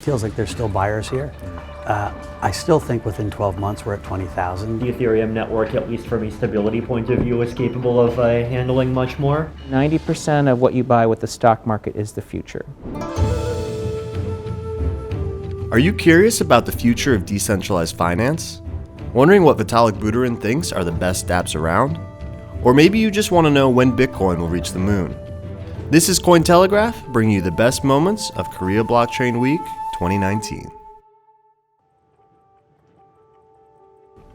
feels like there's still buyers here. I still think within 12 months we're at 20,000. The Ethereum network, at least from a stability point of view, is capable of handling much more. 90% of what you buy with the stock market is the future. Are you curious about the future of decentralized finance? Wondering what Vitalik Buterin thinks are the best dApps around? Or maybe you just want to know when Bitcoin will reach the moon? This is Cointelegraph, bringing you the best moments of Korea Blockchain Week 2019.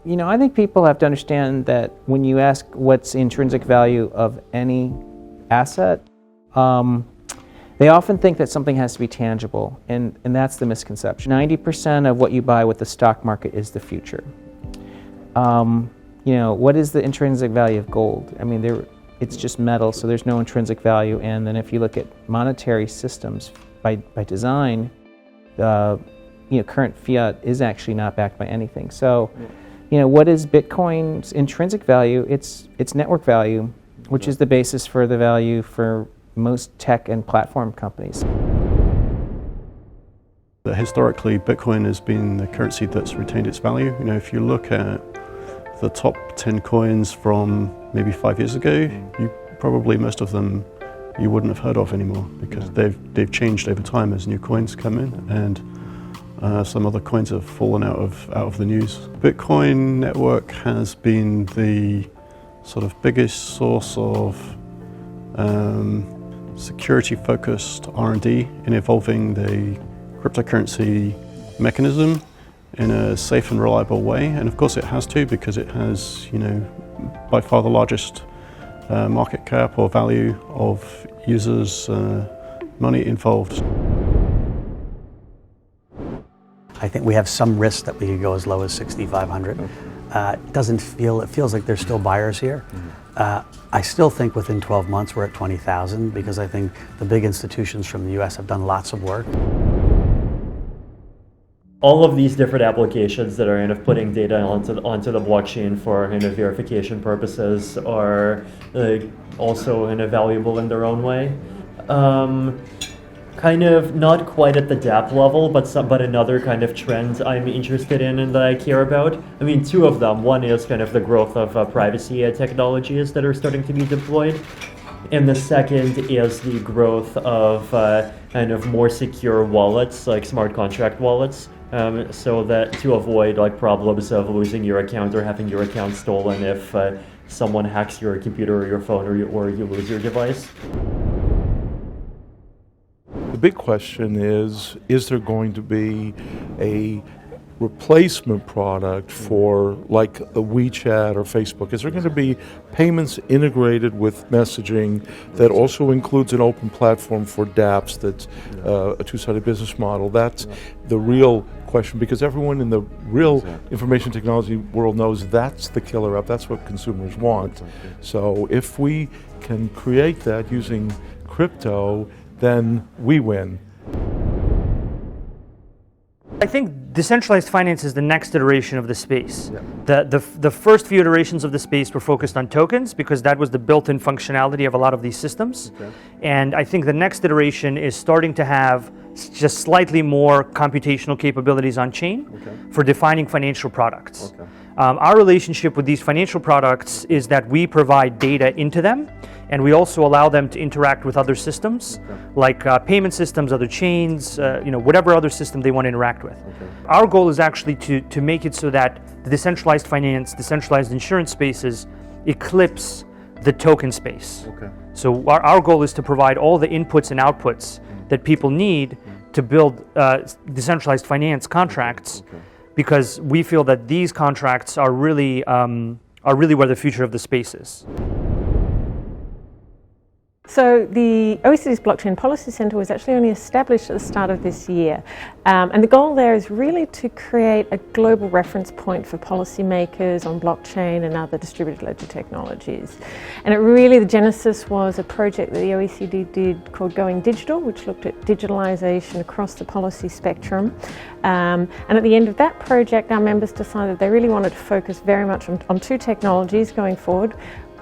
You know, I think people have to understand that when you ask what's the intrinsic value of any asset, they often think that something has to be tangible, and that's the misconception. 90% of what you buy with the stock market is the future. You know, what is the intrinsic value of gold? I mean, it's just metal, so there's no intrinsic value. And then if you look at monetary systems by design, you know, current fiat is actually not backed by anything. So, you know, what is Bitcoin's intrinsic value? It's network value, which is the basis for the value for most tech and platform companies. Historically, Bitcoin has been the currency that's retained its value. You know, if you look at the top 10 coins from maybe 5 years ago, probably most of them you wouldn't have heard of anymore because they've changed over time as new coins come in, and some other coins have fallen out of the news. Bitcoin network has been the sort of biggest source of security-focused R&D in evolving the cryptocurrency mechanism in a safe and reliable way. And of course it has to, because it has, you know, by far the largest market cap or value of users' money involved. I think we have some risk that we could go as low as 6,500. It feels like there's still buyers here. I still think within 12 months we're at 20,000 because I think the big institutions from the US have done lots of work. All of these different applications that are kind of putting data onto the blockchain for kind of verification purposes are also kind of valuable in their own way. Kind of not quite at the dApp level, but another kind of trend I'm interested in and that I care about. I mean, two of them. One is kind of the growth of privacy technologies that are starting to be deployed. And the second is the growth of kind of more secure wallets, like smart contract wallets, so that to avoid like problems of losing your account or having your account stolen if someone hacks your computer or your phone or you lose your device. The big question is there going to be a replacement product for like the WeChat or Facebook? Is there going to be payments integrated with messaging that also includes an open platform for dApps that's a two-sided business model? That's the real question, because everyone in the real information technology world knows that's the killer app, that's what consumers want. So if we can create that using crypto, then we win. I think decentralized finance is the next iteration of the space. The first few iterations of the space were focused on tokens because that was the built-in functionality of a lot of these systems. And I think the next iteration is starting to have just slightly more computational capabilities on chain for defining financial products. Our relationship with these financial products is that we provide data into them, and we also allow them to interact with other systems, like payment systems, other chains, you know, whatever other system they want to interact with. Our goal is actually to make it so that the decentralized finance, decentralized insurance spaces eclipse the token space. So our goal is to provide all the inputs and outputs that people need to build decentralized finance contracts, because we feel that these contracts are really where the future of the space is. So the OECD's Blockchain Policy Centre was actually only established at the start of this year. And the goal there is really to create a global reference point for policymakers on blockchain and other distributed ledger technologies. And the genesis was a project that the OECD did called Going Digital, which looked at digitalization across the policy spectrum. And at the end of that project, our members decided they really wanted to focus very much on two technologies going forward.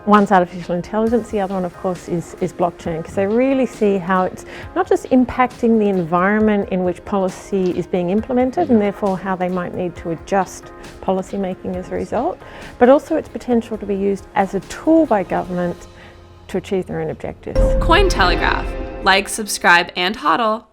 One's artificial intelligence, the other one, of course, is blockchain, because they really see how it's not just impacting the environment in which policy is being implemented, and therefore how they might need to adjust policy making as a result, but also its potential to be used as a tool by government to achieve their own objectives. Cointelegraph. Like, subscribe, and hodl.